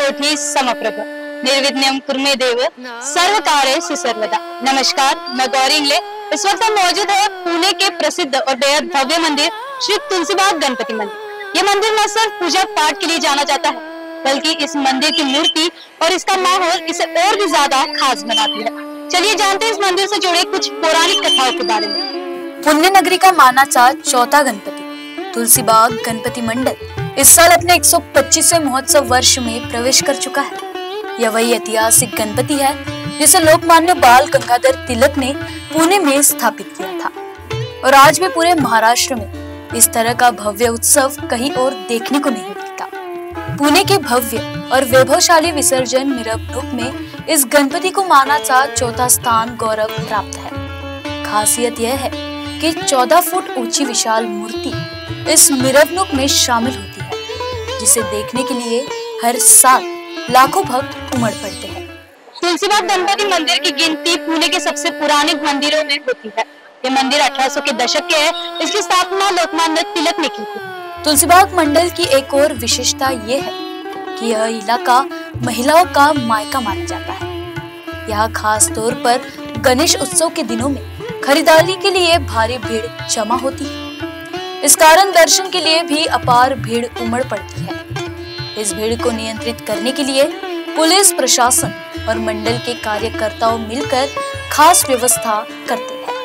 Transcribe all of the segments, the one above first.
कोठी समप्रभ निर्विघ्नं कुरु देव सर्व कार्येषु सर्वदा। नमस्कार, मैं गौरी इंगले। इस वक्त हम मौजूद है पुणे के प्रसिद्ध और बेहद भव्य मंदिर श्री तुलसीबाग गणपति मंदिर। ये मंदिर न सिर्फ पूजा पाठ के लिए जाना जाता है, बल्कि इस मंदिर की मूर्ति और इसका माहौल इसे और भी ज्यादा खास बनाती है। चलिए जानते हैं इस मंदिर से जुड़े कुछ पौराणिक कथाओं के बारे में। पुण्य नगरी का मानाचा चौथा गणपति तुलसीबाग गणपति मंडल इस साल अपने 125वें महोत्सव वर्ष में प्रवेश कर चुका है। यह वही ऐतिहासिक गणपति है जिसे लोकमान्य बाल गंगाधर तिलक ने पुणे में स्थापित किया था और आज भी पूरे महाराष्ट्र में इस तरह का भव्य उत्सव कहीं और देखने को नहीं मिलता। पुणे के भव्य और वैभवशाली विसर्जन मिरवणूक में इस गणपति को मानाचा चौथा स्थान गौरव प्राप्त है। खासियत यह है कि 14 फुट ऊंची विशाल मूर्ति इस मिरवणूक में शामिल होती है, जिसे देखने के लिए हर साल लाखों भक्त उमड़ पड़ते हैं। तुलसीबाग गणपति मंदिर की गिनती पुणे के सबसे पुराने मंदिरों में होती है। ये मंदिर 1800 के दशक के है। इसकी स्थापना लोकमान्य तिलक ने की थी। तुलसीबाग मंडल की एक और विशेषता ये है कि यह इलाका महिलाओं का मायका माना जाता है। यहाँ खास तौर पर गणेश उत्सव के दिनों में खरीदारी के लिए भारी भीड़ जमा होती है। इस कारण दर्शन के लिए भी अपार भीड़ उमड़ पड़ती है। इस भीड़ को नियंत्रित करने के लिए पुलिस प्रशासन और मंडल के कार्यकर्ताओं मिलकर खास व्यवस्था करते हैं।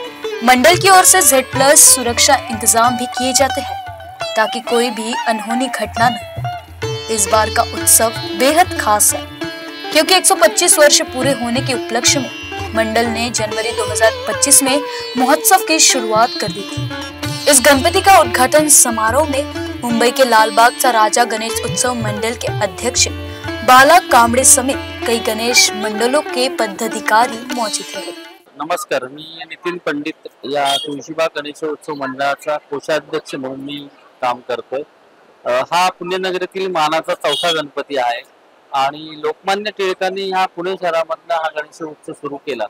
मंडल की ओर से Z+ सुरक्षा इंतजाम भी किए जाते हैं ताकि कोई भी अनहोनी घटना न हो। इस बार का उत्सव बेहद खास है क्योंकि 125 वर्ष पूरे होने के उपलक्ष्य में मंडल ने जनवरी 2025 में महोत्सव की शुरुआत कर दी थी। इस गणपति का उद्घाटन समारोह में मुंबई के लालबागचा राजा गणेश उत्सव मंडल के अध्यक्ष बाला कांबळे समेत कई गणेश मंडलों के पदाधिकारी मौजूद रहे। नमस्कार, मी नितीन पंडित या तुलसीबाग गणेशोत्सव मंडळाचा कोषाध्यक्ष म्हणून मी काम करतोय। हा पुण्यनगरीतील मानाचा चौथा गणपती आहे आणि लोकमान्य टिळकांनी ह्या पुणे शहरामधला हा गणेशोत्सव सुरू केला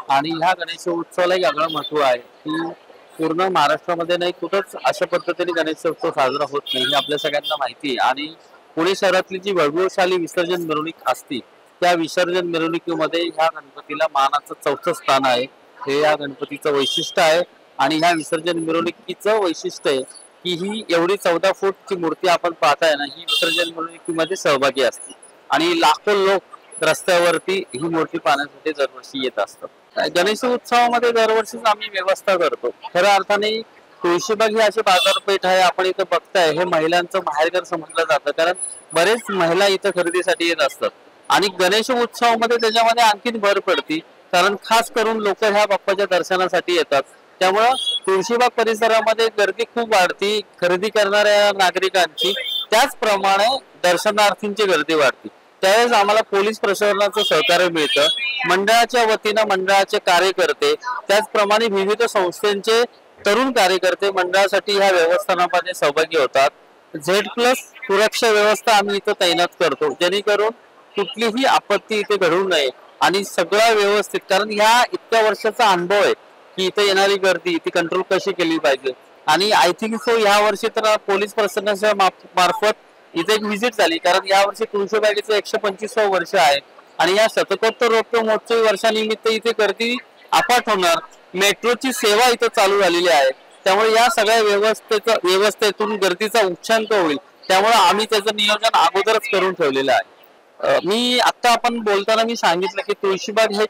आणि ह्या गणेशोत्सवाला एक आगळं महत्त्व आहे की पूर्ण महाराष्ट्रामध्ये नाही कुठंच अशा पद्धतीने गणेशोत्सव साजरा होत नाही हे आपल्या सगळ्यांना माहिती आहे। आणि पुणे शहरातली जी वैभवशाली विसर्जन मिरवणूक असते त्या विसर्जन मिरवणुकीमध्ये ह्या गणपतीला मानाचं चौथं स्थान आहे। हे या गणपतीचं वैशिष्ट्य आहे आणि ह्या विसर्जन मिरवणुकीचं वैशिष्ट्य आहे की ही एवढी 14 फूटची मूर्ती आपण पाहताय ना, ही विसर्जन मिरवणुकीमध्ये सहभागी असते आणि लाखो लोक रस्त्यावरती ही मूर्ती पाहण्यासाठी दरवर्षी येत असतात। गणेशोत्सवामध्ये दरवर्षीच आम्ही व्यवस्था करतो। खऱ्या अर्थाने तुळशीबाग ही अशी बाजारपेठ आहे, आपण इथं बघताय हे महिलांचं माहेरघर समजलं जातं कारण बरेच महिला इथं खरेदीसाठी येत असतात आणि गणेश उत्सवामध्ये त्याच्यामध्ये आणखीन भर पडती कारण खास करून लोक ह्या बाप्पाच्या दर्शनासाठी येतात। त्यामुळं तुळशीबाग परिसरामध्ये गर्दी खूप वाढती खरेदी करणाऱ्या नागरिकांची, त्याचप्रमाणे दर्शनार्थींची गर्दी वाढती। त्यावेळेस आम्हाला पोलीस प्रशासनाचं सहकार्य मिळतं। मंडळाच्या वतीनं मंडळाचे कार्यकर्ते त्याचप्रमाणे विविध संस्थांचे तरुण कार्यकर्ते मंडळासाठी ह्या व्यवस्थापनामध्ये सहभागी होतात। Z+ सुरक्षा व्यवस्था आम्ही इथं तैनात करतो जेणेकरून कुठलीही आपत्ती इथे घडू नये आणि सगळं व्यवस्थित, कारण ह्या इतक्या वर्षाचा अनुभव आहे की इथे येणारी गर्दी ती कंट्रोल कशी केली पाहिजे। आणि आय थिंक सो ह्या वर्षी तर पोलीस प्रशासनाच्या मार्फत इथे एक व्हिजिट झाली कारण या वर्षी तुळशीबागेचं 125वं वर्ष आहे आणि या शतकोत्तर महोत्सवी वर्षानिमित्त इथे गर्दी अफाट होणार। मेट्रोची सेवा इथं चालू झालेली आहे, त्यामुळे या सगळ्या व्यवस्थेतून गर्दीचा उच्चांक होईल, त्यामुळे आम्ही त्याचं नियोजन अगोदरच करून ठेवलेलं आहे। मी आता आपण बोलताना मी सांगितलं की तुळशीबाग हे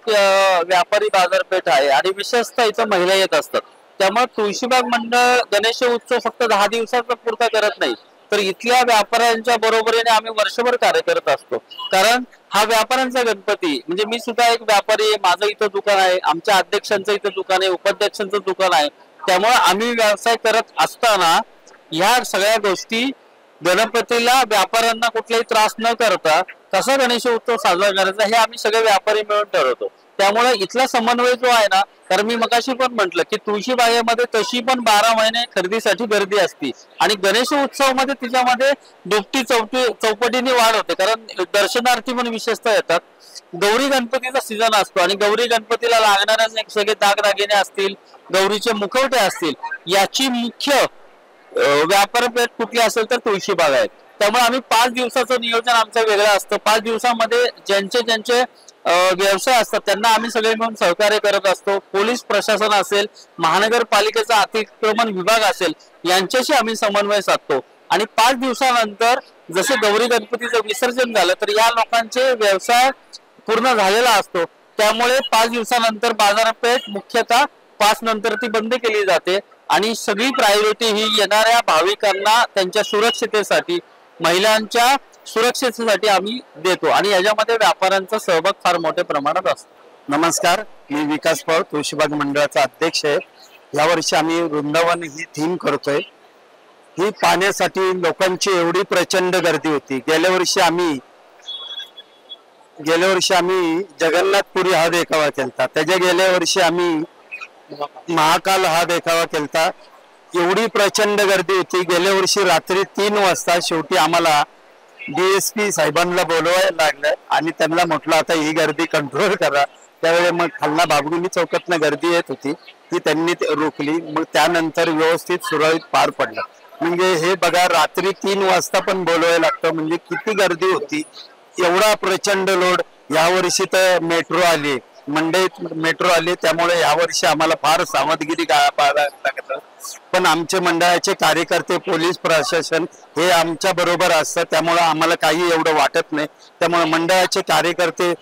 व्यापारी बाजारपेठ आहे आणि विशेषतः इथं महिला येत असतात। त्यामुळे तुळशीबाग मंडळ गणेश उत्सव फक्त 10 दिवसाचा पुरता करत नाही, तर इथल्या व्यापाऱ्यांच्या बरोबरीने आम्ही वर्षभर कार्य करत असतो कारण हा व्यापाऱ्यांचा गणपती, म्हणजे मी सुद्धा एक व्यापारी आहे, माझं इथं दुकान आहे, आमच्या अध्यक्षांचं इथं दुकान आहे, उपाध्यक्षांचं दुकान आहे। त्यामुळे आम्ही व्यवसाय करत असताना ह्या सगळ्या गोष्टी गणपतीला व्यापाऱ्यांना कुठलाही त्रास न करता कसा गणेश उत्सव साजरा करायचा हे आम्ही सगळे व्यापारी मिळून ठरवतो। त्यामुळे इथला समन्वय जो आहे ना, कारण मी मगाशी पण म्हटलं की तुळशीबागेमध्ये तशी पण 12 महिने खरेदीसाठी गर्दी असते आणि गणेश उत्सवामध्ये तिच्यामध्ये दुपटी चौपटीने वाढ होते कारण दर्शनार्थी पण विशेषतः येतात। गौरी गणपतीचा सीझन असतो आणि गौरी गणपतीला लागणारे सगळे दागदागिने असतील, गौरीचे मुखवटे असतील, याची मुख्य व्यापारपेठ कुठली असेल तर तुळशीबाग आहे। त्यामुळे आम्ही 5 दिवसाचं नियोजन आमचं वेगळं असतं. 5 दिवसामध्ये ज्यांचे व्यवसाय असतात त्यांना आम्ही सगळे मिळून सहकार्य करत असतो. पोलीस प्रशासन असेल, महानगरपालिकेचा अतिक्रमण विभाग असेल, यांच्याशी आम्ही समन्वय साधतो. आणि 5 दिवसानंतर जसे गौरी गणपतीचं विसर्जन झालं तर या लोकांचे व्यवसाय पूर्ण झालेला असतो. त्यामुळे 5 दिवसानंतर बाजारपेठ मुख्यतः 5 नंतर ती बंद केली जाते आणि सगळी प्रायोरिटी ही येणाऱ्या भाविकांना त्यांच्या सुरक्षितेसाठी, महिलांच्या सुरक्षितेसाठी आम्ही देतो आणि याच्यामध्ये व्यापाऱ्यांचा सहभाग फार मोठ्या प्रमाणात असतो. नमस्कार, मी विकास पवार, तुळशीबाग मंडळाचा अध्यक्ष आहे. यावर्षी आम्ही वृंदावन ही थीम करतोय. ही पाहण्यासाठी लोकांची एवढी प्रचंड गर्दी होती. गेल्या वर्षी आम्ही जगन्नाथपुरी हा देखावा केलता. त्याच्या गेल्या वर्षी आम्ही महाकाल हा देखावा केलता. एवढी प्रचंड गर्दी होती. गेल्या वर्षी रात्री 3 वाजता शेवटी आम्हाला DSP साहेबांना बोलवायला लागलं आणि त्यांना म्हटलं आता ही गर्दी कंट्रोल करा. त्यावेळी मग खालना बाबुगुनी चौकातनं गर्दी येत होती ती त्यांनी रोखली. मग त्यानंतर व्यवस्थित सुरळीत पार पडलं. म्हणजे हे बघा, रात्री 3 वाजता पण बोलवायला लागतं म्हणजे किती गर्दी होती. एवढा प्रचंड लोड. यावर्षी तर मेट्रो आली, मंडईत मेट्रो आली, त्यामुळे यावर्षी आम्हाला फार सावधगिरी पाळायला लागतं. पण आमचे मंडळाचे कार्यकर्ते, पोलीस प्रशासन हे आमच्या बरोबर असतात, त्यामुळे आम्हाला काही एवढं वाटत नाही. त्यामुळे मंडळाचे कार्यकर्ते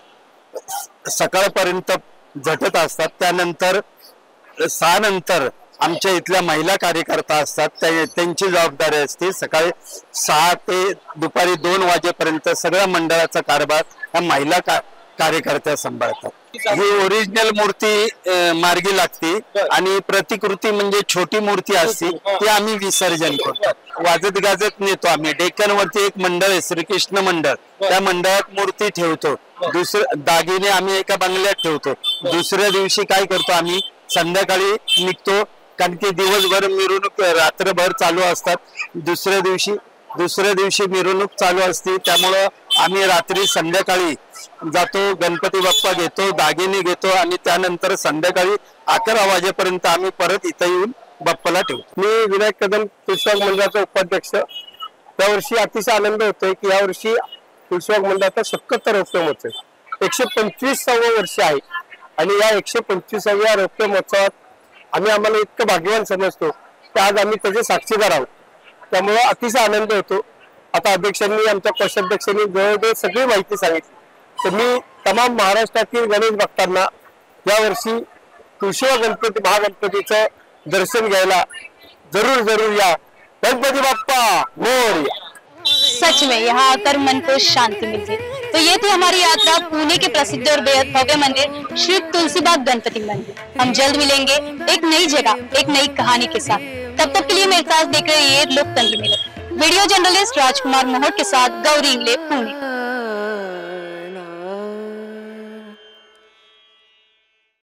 सकाळपर्यंत झटत असतात. त्यानंतर 6 नंतर आमच्या इथल्या महिला कार्यकर्ता असतात, त्यांची जबाबदारी असते. सकाळी 6 ते दुपारी 2 वाजेपर्यंत सगळ्या मंडळाचा कारभार ह्या महिला कार्यकर्त्या सांभाळतात. ही ओरिजिनल मूर्ती मार्गी लागते आणि प्रतिकृती म्हणजे छोटी मूर्ती असते ती आम्ही विसर्जन करतो. वाजत गाजत नेतो आम्ही. डेक्कन वरती एक मंडळ आहे, श्रीकृष्ण मंडळ, त्या मंडळात मूर्ती ठेवतो. दागिने आम्ही एका बंगल्यात ठेवतो. दुसऱ्या दिवशी काय करतो, आम्ही संध्याकाळी निघतो, कारण की दिवसभर मिरवणूक रात्रभर चालू असतात. दुसऱ्या दिवशी मिरवणूक चालू असते, त्यामुळं आम्ही रात्री संध्याकाळी जातो, गणपती बाप्पा घेतो, दागिने घेतो आणि त्यानंतर संध्याकाळी 11 वाजेपर्यंत आम्ही परत इथं येऊन बाप्पाला ठेवतो. मी विनायक कदम, तुळशीबाग मंडळाचा उपाध्यक्ष. त्यावर्षी अतिशय आनंद होतोय की यावर्षी तुळशीबाग मंडळाचा 77 रौप्य महोत्सव, 125वे वर्ष आहे आणि या 125व्या रौप्य महोत्सवात आम्हाला इतकं भाग्यवान समजतो की आज आम्ही त्याचे साक्षीदार आहोत. त्यामुळे अतिशय आनंद होतो. आता अध्यक्षांनी, आमच्या कोषाध्यक्षांनी जवळजवळ सगळी माहिती सांगितली. तर मी तमाम महाराष्ट्रातील गणेश भक्तांना यावर्षी तुळशीबाग गणपती महागणपतीचं दर्शन घ्यायला जरूर या. गणपती बाप्पा मोरया. सच में यहाँ आकर मन को शांति मिलती है। तो ये थी हमारी यात्रा पुणे के प्रसिद्ध और बेहद भव्य मंदिर श्री तुलसीबाग गणपति मंदिर। हम जल्द मिलेंगे एक नई जगह, एक नई कहानी के साथ। तब तक के लिए मेरे साथ देख रहे ये लोकतंत्र मिले। वीडियो जर्नलिस्ट राजकुमार मोहट के साथ गौरी इंगले, पुणे।